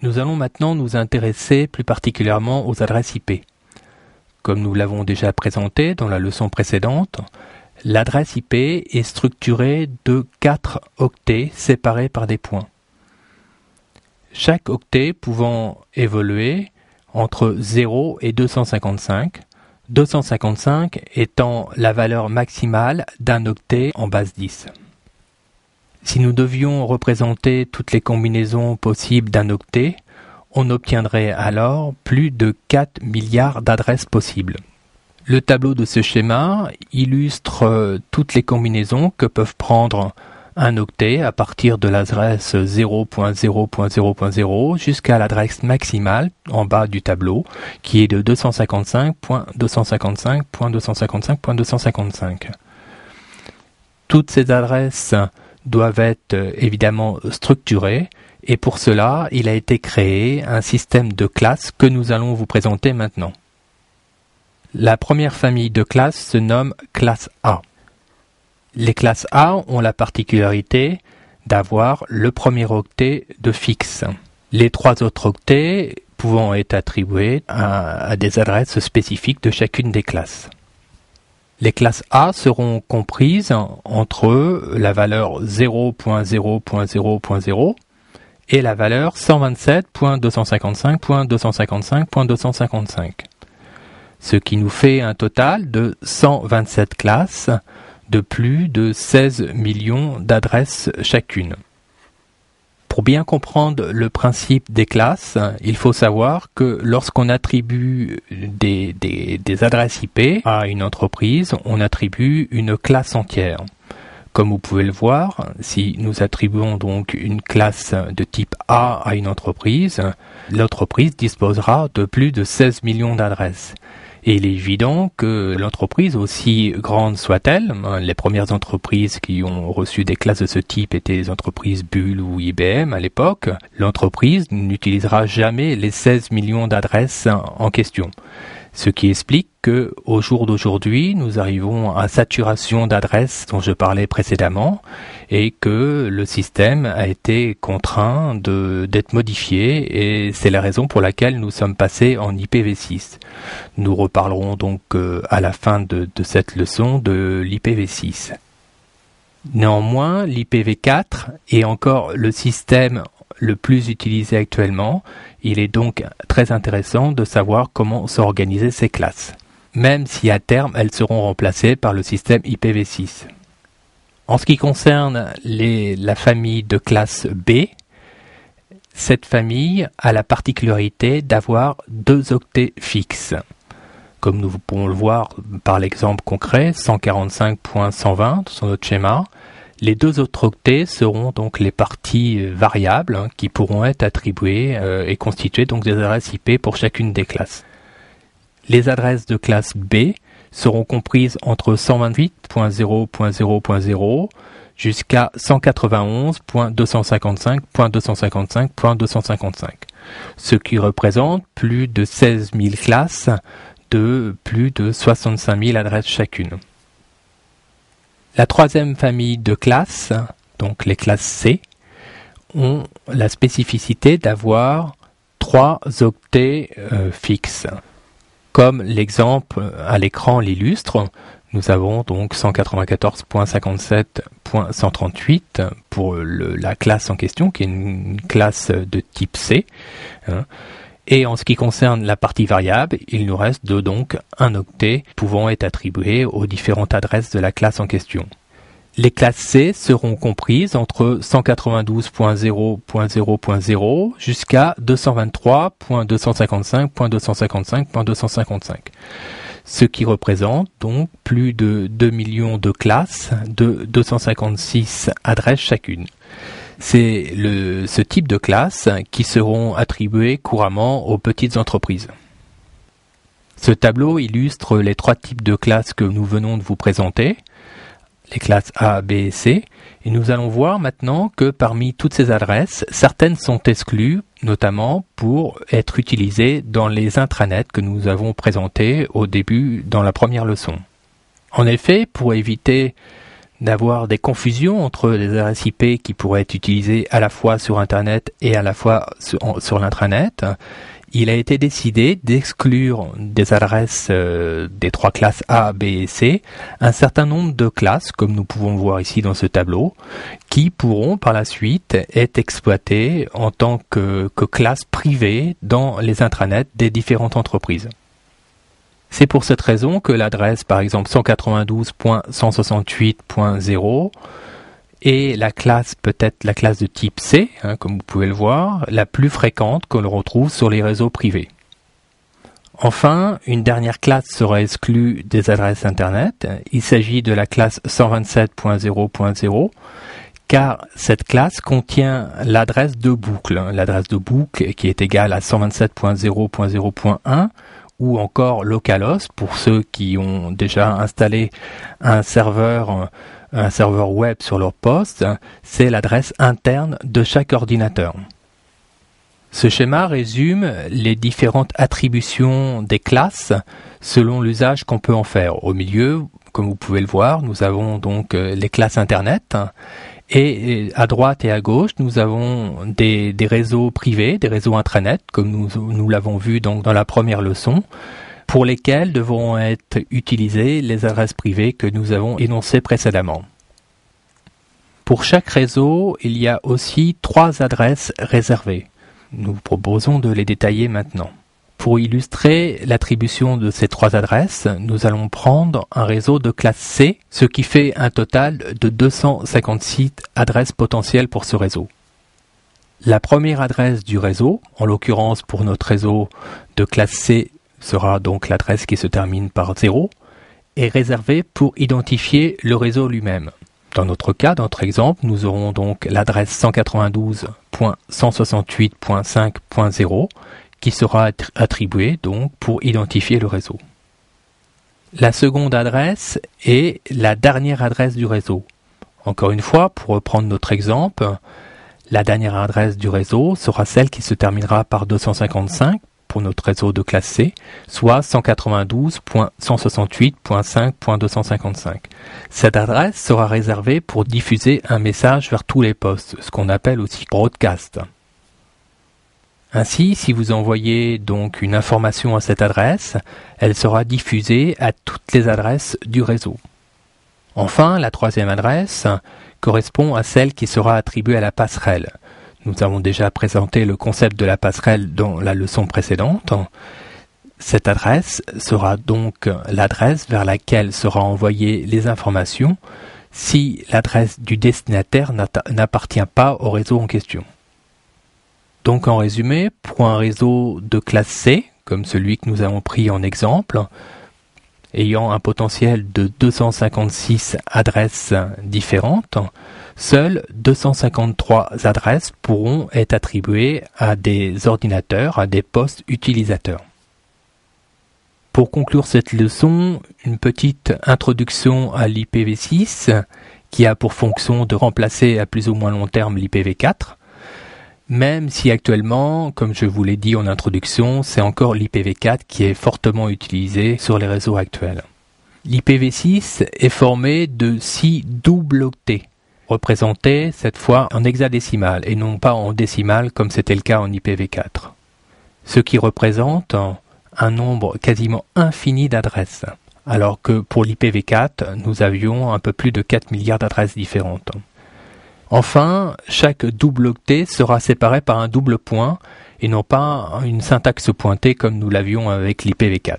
Nous allons maintenant nous intéresser plus particulièrement aux adresses IP. Comme nous l'avons déjà présenté dans la leçon précédente, l'adresse IP est structurée de 4 octets séparés par des points. Chaque octet pouvant évoluer entre 0 et 255, 255 étant la valeur maximale d'un octet en base 10. Si nous devions représenter toutes les combinaisons possibles d'un octet, on obtiendrait alors plus de 4 milliards d'adresses possibles. Le tableau de ce schéma illustre toutes les combinaisons que peuvent prendre un octet à partir de l'adresse 0.0.0.0 jusqu'à l'adresse maximale en bas du tableau qui est de 255.255.255.255. Toutes ces adresses doivent être évidemment structurées et pour cela il a été créé un système de classes que nous allons vous présenter maintenant. La première famille de classes se nomme classe A. Les classes A ont la particularité d'avoir le premier octet de fixe. Les 3 autres octets pouvant être attribués à des adresses spécifiques de chacune des classes. Les classes A seront comprises entre la valeur 0.0.0.0 et la valeur 127.255.255.255, ce qui nous fait un total de 127 classes de plus de 16 millions d'adresses chacune. Pour bien comprendre le principe des classes, il faut savoir que lorsqu'on attribue des adresses IP à une entreprise, on attribue une classe entière. Comme vous pouvez le voir, si nous attribuons donc une classe de type A à une entreprise, l'entreprise disposera de plus de 16 millions d'adresses. Et il est évident que l'entreprise, aussi grande soit-elle, les premières entreprises qui ont reçu des classes de ce type étaient les entreprises Bull ou IBM à l'époque, l'entreprise n'utilisera jamais les 16 millions d'adresses en question. Ce qui explique que, au jour d'aujourd'hui, nous arrivons à saturation d'adresses dont je parlais précédemment et que le système a été contraint d'être modifié et c'est la raison pour laquelle nous sommes passés en IPv6. Nous reparlerons donc à la fin de cette leçon de l'IPv6. Néanmoins, l'IPv4 est encore le système le plus utilisé actuellement. Il est donc très intéressant de savoir comment s'organiser ces classes, même si à terme elles seront remplacées par le système IPv6. En ce qui concerne la famille de classe B, cette famille a la particularité d'avoir 2 octets fixes. Comme nous pouvons le voir par l'exemple concret, 145.120 sur notre schéma, les 2 autres octets seront donc les parties variables qui pourront être attribuées et constituer donc des adresses IP pour chacune des classes. Les adresses de classe B seront comprises entre 128.0.0.0 jusqu'à 191.255.255.255, ce qui représente plus de 16 000 classes de plus de 65 000 adresses chacune. La troisième famille de classes, donc les classes C, ont la spécificité d'avoir 3 octets fixes. Comme l'exemple à l'écran l'illustre, nous avons donc 194.57.138 pour la classe en question, qui est une classe de type C. Et en ce qui concerne la partie variable, il nous reste donc un octet pouvant être attribué aux différentes adresses de la classe en question. Les classes C seront comprises entre 192.0.0.0 jusqu'à 223.255.255.255, ce qui représente donc plus de 2 millions de classes de 256 adresses chacune. C'est ce type de classes qui seront attribuées couramment aux petites entreprises. Ce tableau illustre les 3 types de classes que nous venons de vous présenter, les classes A, B et C, et nous allons voir maintenant que parmi toutes ces adresses, certaines sont exclues, notamment pour être utilisées dans les intranets que nous avons présentés au début dans la première leçon. En effet, pour éviter d'avoir des confusions entre les adresses IP qui pourraient être utilisées à la fois sur Internet et à la fois sur l'intranet, il a été décidé d'exclure des adresses des trois classes A, B et C, un certain nombre de classes, comme nous pouvons le voir ici dans ce tableau, qui pourront par la suite être exploitées en tant que classes privées dans les intranets des différentes entreprises. C'est pour cette raison que l'adresse, par exemple 192.168.0, est la classe, peut-être la classe de type C, comme vous pouvez le voir, la plus fréquente que l'on retrouve sur les réseaux privés. Enfin, une dernière classe sera exclue des adresses Internet. Il s'agit de la classe 127.0.0, car cette classe contient l'adresse de boucle, l'adresse de boucle qui est égale à 127.0.0.1, ou encore localhost pour ceux qui ont déjà installé un serveur web sur leur poste, c'est l'adresse interne de chaque ordinateur. Ce schéma résume les différentes attributions des classes selon l'usage qu'on peut en faire. Au milieu, comme vous pouvez le voir, nous avons donc les classes Internet. Et à droite et à gauche, nous avons des réseaux privés, des réseaux intranet, comme nous l'avons vu donc dans la première leçon, pour lesquels devront être utilisées les adresses privées que nous avons énoncées précédemment. Pour chaque réseau, il y a aussi 3 adresses réservées. Nous proposons de les détailler maintenant. Pour illustrer l'attribution de ces 3 adresses, nous allons prendre un réseau de classe C, ce qui fait un total de 256 adresses potentielles pour ce réseau. La première adresse du réseau, en l'occurrence pour notre réseau de classe C, sera donc l'adresse qui se termine par 0, est réservée pour identifier le réseau lui-même. Dans notre cas, dans notre exemple, nous aurons donc l'adresse 192.168.5.0 qui sera attribuée donc pour identifier le réseau. La seconde adresse est la dernière adresse du réseau. Encore une fois, pour reprendre notre exemple, la dernière adresse du réseau sera celle qui se terminera par 255 pour notre réseau de classe C, soit 192.168.5.255. Cette adresse sera réservée pour diffuser un message vers tous les postes, ce qu'on appelle aussi broadcast. Ainsi, si vous envoyez donc une information à cette adresse, elle sera diffusée à toutes les adresses du réseau. Enfin, la troisième adresse correspond à celle qui sera attribuée à la passerelle. Nous avons déjà présenté le concept de la passerelle dans la leçon précédente. Cette adresse sera donc l'adresse vers laquelle sera envoyée les informations si l'adresse du destinataire n'appartient pas au réseau en question. Donc en résumé, pour un réseau de classe C, comme celui que nous avons pris en exemple, ayant un potentiel de 256 adresses différentes, seules 253 adresses pourront être attribuées à des ordinateurs, à des postes utilisateurs. Pour conclure cette leçon, une petite introduction à l'IPv6 qui a pour fonction de remplacer à plus ou moins long terme l'IPv4. Même si actuellement, comme je vous l'ai dit en introduction, c'est encore l'IPv4 qui est fortement utilisé sur les réseaux actuels. L'IPv6 est formé de 6 doubles octets, représentés cette fois en hexadécimal et non pas en décimal comme c'était le cas en IPv4. Ce qui représente un nombre quasiment infini d'adresses, alors que pour l'IPv4, nous avions un peu plus de 4 milliards d'adresses différentes. Enfin, chaque double octet sera séparé par un double point et non pas une syntaxe pointée comme nous l'avions avec l'IPv4.